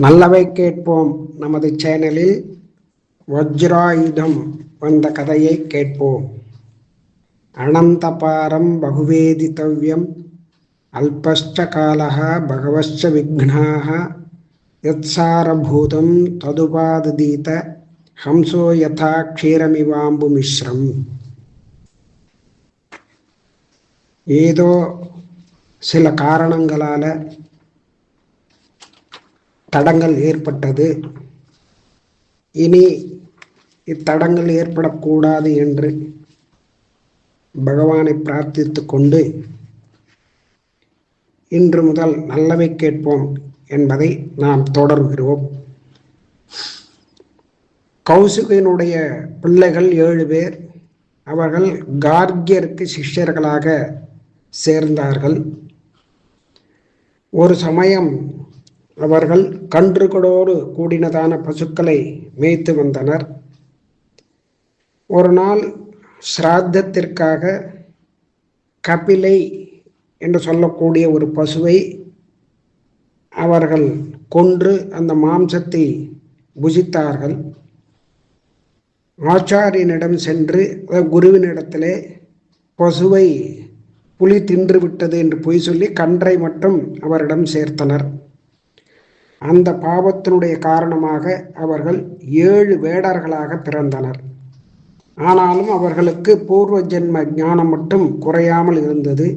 நல்லவை கேட்போம் நமது சேனலில் வஜ்ராயுதம் வந்த கதையை கேட்போம். அனந்தபாரம் பகுவேதித்தவ்யம் அல்பஸ்ச காலஹ பகவஸ்ச விக்னாஹ யத்சாரபூதம் ததுபாததீத ஹம்சோ யதா க்ஷீரமிவாம்பு மிஸ்ரம். ஏதோ சில காரணங்களால் தடங்கள் ஏற்பட்டது. இனி இத்தடங்கள் ஏற்படக்கூடாது என்று பகவானை பிரார்த்தித்து கொண்டு இன்று முதல் நல்லவை கேட்போம் என்பதை நாம் தொடர்கிறோம். கௌசிகனுடைய பிள்ளைகள் 7 பேர். அவர்கள் கார்கியருக்கு சிஷ்யர்களாக சேர்ந்தார்கள். ஒரு சமயம் அவர்கள் கன்றுகளோடு கூடினதான பசுக்களை மேய்த்து வந்தனர். ஒரு நாள் சிராத்தத்திற்காக கபிலை என்று சொல்லக்கூடிய ஒரு பசுவை அவர்கள் கொன்று அந்த மாம்சத்தை புசித்தார்கள். ஆச்சாரியனிடம் சென்று குருவினிடத்திலே பசுவை புலி தின்று விட்டது என்று பொய் சொல்லி கன்றை மட்டும் அவரிடம் சேர்த்தனர். அந்த பாவத்தினுடைய காரணமாக அவர்கள் 7 வேடர்களாக பிறந்தனர். ஆனாலும் அவர்களுக்கு பூர்வ ஜென்ம ஞானம் மட்டும் குறையாமல் இருந்தது.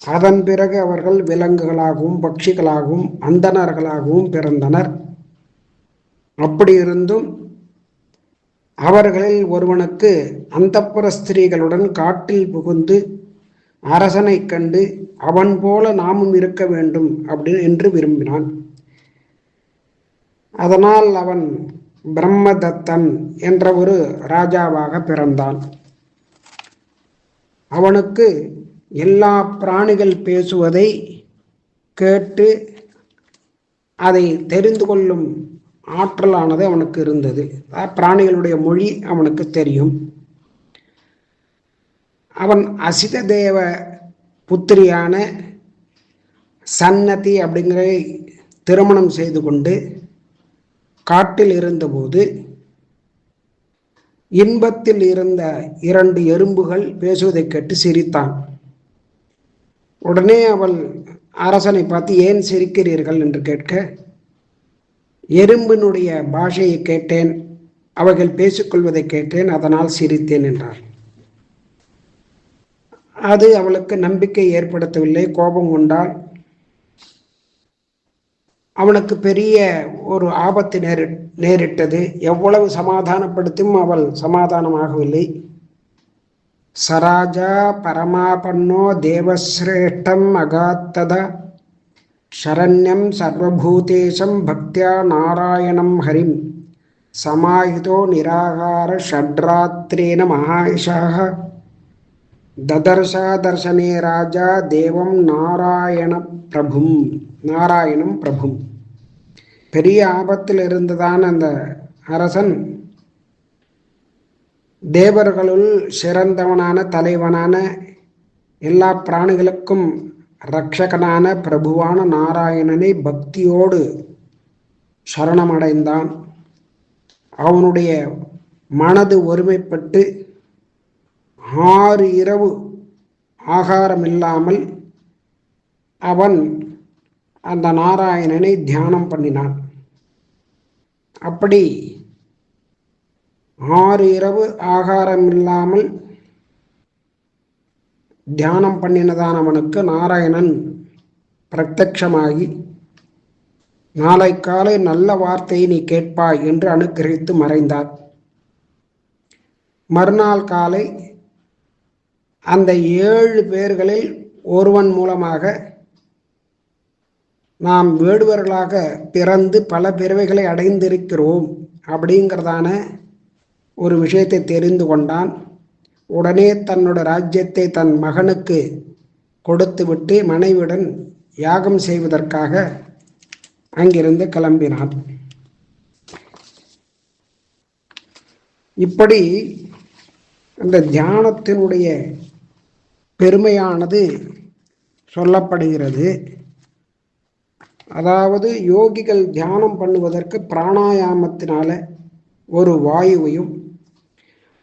அதன் பிறகு அவர்கள் விலங்குகளாகவும் பட்சிகளாகவும் அந்தணர்களாகவும் பிறந்தனர். அப்படி இருந்தும் அவர்களில் ஒருவனுக்கு அந்தப்புர ஸ்திரீகளுடன் காட்டில் புகுந்து அரசனை கண்டு அவன் போல நாமும் இருக்க வேண்டும் என்று விரும்பினான். அதனால் அவன் பிரம்மதத்தன் என்ற ஒரு ராஜாவாக பிறந்தான். அவனுக்கு எல்லா பிராணிகள் பேசுவதை கேட்டு அதை தெரிந்து கொள்ளும் ஆற்றலானது அவனுக்கு இருந்தது. பிராணிகளுடைய மொழி அவனுக்கு தெரியும். அவன் அசித தேவ புத்திரியான சன்னதி அப்படிங்கிற திருமணம் செய்து கொண்டு காட்டில் இருந்தபோது இன்பத்தில் இருந்த 2 எறும்புகள் பேசுவதை கேட்டு சிரித்தான். உடனே அவள் அரசனை பார்த்து ஏன் சிரிக்கிறீர்கள் என்று கேட்க, எறும்பினுடைய பாஷையை கேட்டேன், அவர்கள் பேசிக்கொள்வதை கேட்டேன், அதனால் சிரித்தேன் என்றார். அது அவளுக்கு நம்பிக்கை ஏற்படுத்தவில்லை. கோபம் கொண்டால் அவனுக்கு பெரிய ஒரு ஆபத்து நேரிட்டது. எவ்வளவு சமாதானப்படுத்தியும் அவள் சமாதானமாகவில்லை. சராஜா பரமாபன்னோ தேவஸ்ரேஷ்டம் அகாத்தத சரண்யம் சர்வபூதேசம் பக்தியா நாராயணம் ஹரிம் சமாயுதோ நிராகார ஷட்ராத்ரேன மகாயசாக ததர்ஷா தர்சனே ராஜா தேவம் நாராயணம் பிரபும். பெரிய ஆபத்தில் இருந்ததான அந்த அரசன் தேவர்களுள் சிறந்தவனான தலைவனான எல்லா பிராணிகளுக்கும் இரட்சகனான பிரபுவான நாராயணனை பக்தியோடு சரணமடைந்தான். அவனுடைய மனது ஒருமைப்பட்டு 6 இரவு ஆகாரம் இல்லாமல் அவன் அந்த நாராயணனை தியானம் பண்ணினான். அப்படி 6 இரவு ஆகாரம் இல்லாமல் தியானம் பண்ணினதான் அவனுக்கு நாராயணன் பிரத்யட்சமாகி, நாளை காலை நல்ல வார்த்தையை நீ கேட்பாய் என்று அனுக்கிரகித்து மறைந்தார். மறுநாள் காலை அந்த 7 பேர்களில் ஒருவன் மூலமாக நாம் வேடுவர்களாக பிறந்து பல பிறவைகளை அடைந்திருக்கிறோம் அப்படிங்கிறதான ஒரு விஷயத்தை தெரிந்து கொண்டான். உடனே தன்னோட ராஜ்யத்தை தன் மகனுக்கு கொடுத்துவிட்டு மனைவியுடன் யாகம் செய்வதற்காக அங்கிருந்து கிளம்பினான். இப்படி அந்த தியானத்தினுடைய பெருமையானது சொல்லப்படுகிறது. அதாவது யோகிகள் தியானம் பண்ணுவதற்கு பிராணாயாமத்தினால ஒரு வாயுவையும்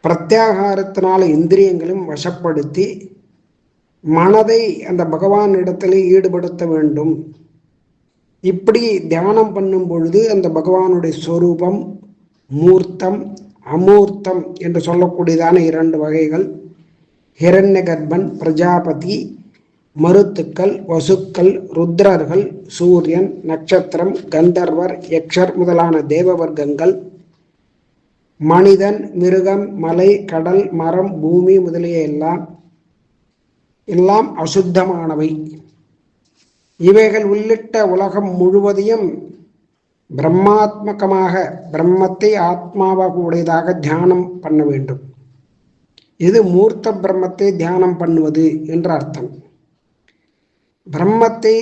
பிரத்யாகாரத்தினால இந்திரியங்களும் வசப்படுத்தி மனதை அந்த பகவானிடத்திலே ஈடுபடுத்த வேண்டும். இப்படி தியானம் பண்ணும் பொழுது அந்த பகவானுடைய ஸ்வரூபம் மூர்த்தம் அமூர்த்தம் என்று சொல்லக்கூடியதான 2 வகைகள், ஹிரண்ய கர்ப்பன், பிரஜாபதி, மருத்துக்கள், வசுக்கள், ருத்ரர்கள், சூரியன், நட்சத்திரம், கந்தர்வர், யக்ஷர் முதலான தேவ வர்க்கங்கள், மனிதன், மிருகம், மலை, கடல், மரம், பூமி முதலிய எல்லாம் அசுத்தமானவை. இவைகள் உள்ளிட்ட உலகம் முழுவதையும் பிரம்மாத்மகமாக, பிரம்மத்தை ஆத்மாவாக உடையதாக தியானம் பண்ண வேண்டும். இது மூர்த்த பிரம்மத்தை தியானம் பண்ணுவது என்ற அர்த்தம். பிரம்மத்தை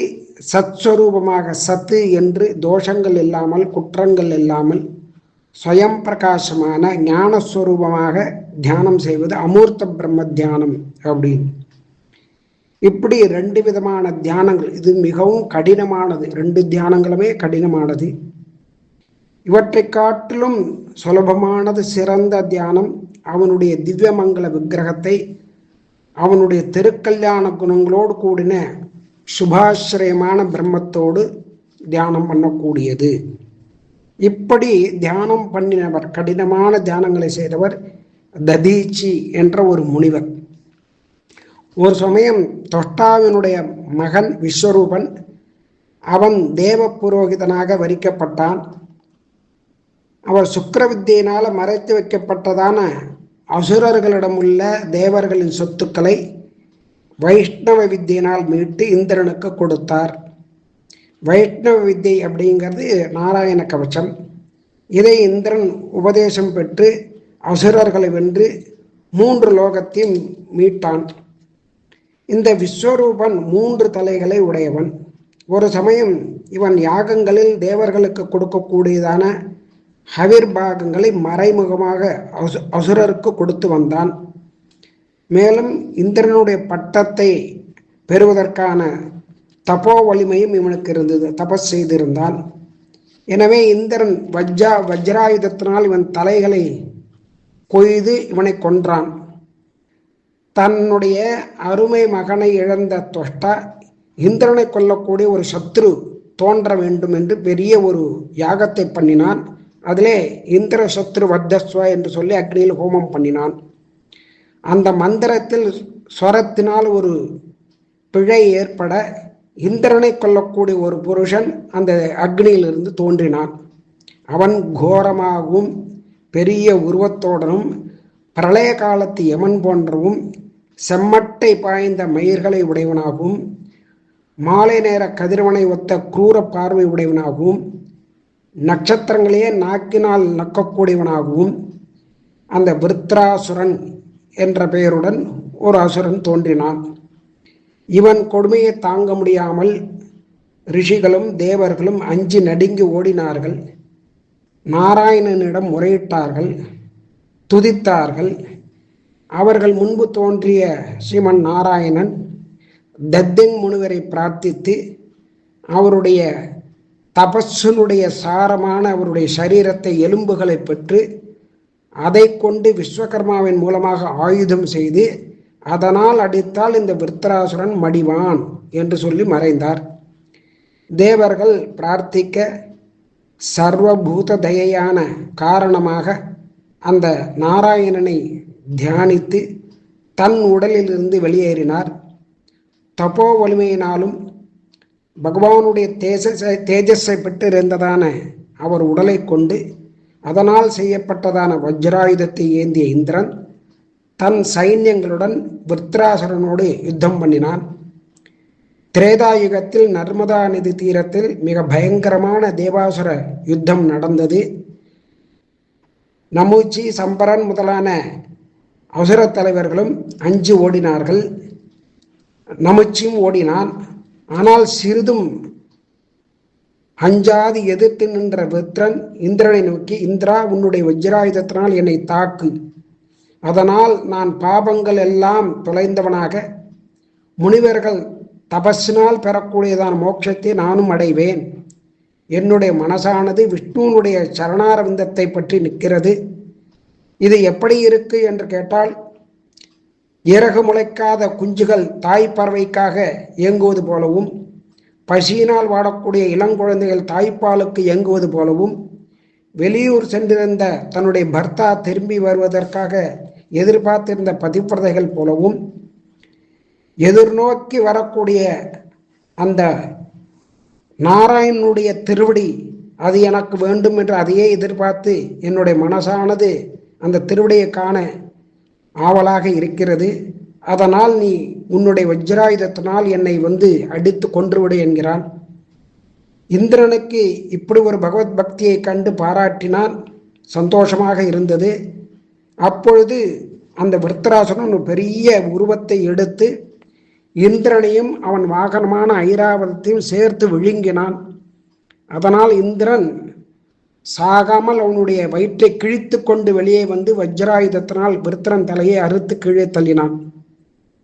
சத்ஸ்வரூபமாக, சத்து என்று தோஷங்கள் இல்லாமல் குற்றங்கள் இல்லாமல் ஸ்வயம் பிரகாசமான ஞானஸ்வரூபமாக தியானம் செய்வது அமூர்த்த பிரம்ம தியானம் அப்படின்னு. இப்படி 2 விதமான தியானங்கள். இது மிகவும் கடினமானது. 2 தியானங்களுமே கடினமானது. இவற்றை காட்டிலும் சுலபமானது, சிறந்த தியானம் அவனுடைய திவ்யமங்கல விக்கிரகத்தை அவனுடைய திருக்கல்யாண குணங்களோடு கூடின சுபாசிரயமான பிரம்மத்தோடு தியானம் பண்ணக்கூடியது. இப்படி தியானம் பண்ணினவர், கடினமான தியானங்களை செய்தவர் ததீச்சி என்ற ஒரு முனிவர். ஒரு சமயம் தொஷ்டாவினுடைய மகன் விஸ்வரூபன், அவன் தேவ புரோகிதனாக வரிக்கப்பட்டான். அவர் சுக்கிரவித்தியினால மறைத்து வைக்கப்பட்டதான அசுரர்களிடமுள்ள தேவர்களின் சொத்துக்களை வைஷ்ணவ வித்தியினால் மீட்டு இந்திரனுக்கு கொடுத்தார். வைஷ்ணவ வித்தை அப்படிங்கிறது நாராயண கவசம். இதை இந்திரன் உபதேசம் பெற்று அசுரர்களை வென்று 3 லோகத்தையும் மீட்டான். இந்த விஸ்வரூபன் 3 தலைகளை உடையவன். ஒரு சமயம் இவன் யாகங்களில் தேவர்களுக்கு கொடுக்கக்கூடியதான ஹவிர்பாகங்களை மறைமுகமாக அசுரருக்கு கொடுத்து வந்தான். மேலும் இந்திரனுடைய பட்டத்தை பெறுவதற்கான தபோ வலிமையும் இவனுக்கு இருந்தது, தபஸ் செய்திருந்தான். எனவே இந்திரன் வஜ்ராயுதத்தினால் இவன் தலைகளை கொய்து இவனை கொன்றான். தன்னுடைய அருமை மகனை இழந்த தொஷ்டா இந்திரனை கொல்லக்கூடிய ஒரு சத்ரு தோன்ற வேண்டும் என்று பெரிய ஒரு யாகத்தை பண்ணினான். அதிலே இந்திர சத்ரு வத்தஸ்வ என்று சொல்லி அக்னியில் ஹோமம் பண்ணினான். அந்த மந்திரத்தில் ஸ்வரத்தினால் ஒரு பிழை ஏற்பட இந்திரனை கொல்லக்கூடிய ஒரு புருஷன் அந்த அக்னியிலிருந்து தோன்றினான். அவன் கோரமாகவும் பெரிய உருவத்தோடனும் பிரளய காலத்து யமன் போன்றவும் செம்மட்டை பாய்ந்த மயிர்களை உடையவனாகவும் மாலை நேர கதிரவனை ஒத்த குரூர பார்வை உடையவனாகவும் நட்சத்திரங்களையே நாக்கினால் நக்கக்கூடியவனாகவும் அந்த விருத்ராசுரன் என்ற பெயருடன் ஒரு அசுரன் தோன்றினான். இவன் கொடுமையை தாங்க முடியாமல் ரிஷிகளும் தேவர்களும் அஞ்சி நடுங்கி ஓடினார்கள். நாராயணனிடம் முறையிட்டார்கள், துதித்தார்கள். அவர்கள் முன்பு தோன்றிய ஸ்ரீமன் நாராயணன் தத்திங் முனிவரை பிரார்த்தித்து அவருடைய தபஸினுடைய சாரமான அவருடைய சரீரத்தை, எலும்புகளை பெற்று அதை கொண்டு விஸ்வகர்மாவின் மூலமாக ஆயுதம் செய்து அதனால் அடித்தால் இந்த விருத்தராசுரன் மடிவான் என்று சொல்லி மறைந்தார். தேவர்கள் பிரார்த்திக்க சர்வபூத தயையான காரணமாக அந்த நாராயணனை தியானித்து தன் உடலிலிருந்து வெளியேறினார். தபோ வலிமையினாலும் பகவானுடைய தேஜஸை பெற்றிருந்ததான அவர் உடலை கொண்டு அதனால் செய்யப்பட்டதான வஜ்ராயுதத்தை ஏந்திய இந்திரன் தன் சைன்யங்களுடன் விருத்ராசுரனோடு யுத்தம் பண்ணினான். திரேதாயுகத்தில் நர்மதா நதி தீரத்தில் மிக பயங்கரமான தேவாசுர யுத்தம் நடந்தது. நமூச்சி, சம்பரன் முதலான அசுர தலைவர்களும் அஞ்சு ஓடினார்கள். நமச்சியும் ஓடினான். ஆனால் சிறிதும் அஞ்சாது எதிர்த்து நின்ற வித்ரன் இந்திரனை நோக்கி, இந்திரா, உன்னுடைய வஜ்ராயுதத்தினால் என்னை தாக்கு, அதனால் நான் பாபங்கள் எல்லாம் தொலைந்தவனாக முனிவர்கள் தபஸினால் பெறக்கூடியதான மோட்சத்தை நானும் அடைவேன் என்னுடைய மனசானது விஷ்ணுனுடைய சரணாரவிந்தத்தை பற்றி நிற்கிறது. இது எப்படி இருக்கு என்று கேட்டால், இறகு முளைக்காத குஞ்சுகள் தாய் பறவைக்காக இயங்குவது போலவும், பசியினால் வாடக்கூடிய இளங்குழந்தைகள் தாய்ப்பாலுக்கு இயங்குவது போலவும், வெளியூர் சென்றிருந்த தன்னுடைய பர்த்தா திரும்பி வருவதற்காக எதிர்பார்த்திருந்த பதிப்பிரதைகள் போலவும், எதிர்நோக்கி வரக்கூடிய அந்த நாராயணனுடைய திருவடி அது எனக்கு வேண்டும் என்று அதையே எதிர்பார்த்து என்னுடைய மனசானது அந்த திருவடியை காண ஆவலாக இருக்கிறது. அதனால் நீ உன்னுடைய வஜ்ராயுதத்தினால் என்னை அடித்து கொன்றுவிடு என்கிறான். இந்திரனுக்கு இப்படி ஒரு பகவத் பக்தியை கண்டு பாராட்டினான். சந்தோஷமாக இருந்தது. அப்பொழுது அந்த விருத்தராசுரன் ஒரு பெரிய உருவத்தை எடுத்து இந்திரனையும் அவன் வாகனமான ஐராவதத்தையும் சேர்த்து விழுங்கினான். அதனால் இந்திரன் சாகாமல் அவனுடைய வயிற்றை கிழித்து கொண்டு வெளியே வஜ்ராயுதத்தினால் விருத்திரன் தலையை அறுத்து கீழே தள்ளினான்.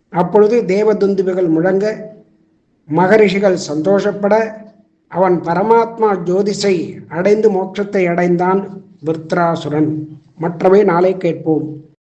அப்பொழுது தேவதுந்துபிகள் முழங்க, மகரிஷிகள் சந்தோஷப்பட, அவன் பரமாத்மா ஜோதிஷை அடைந்து மோட்சத்தை அடைந்தான் விருத்ராசுரன். மற்றவை நாளை கேட்போம்.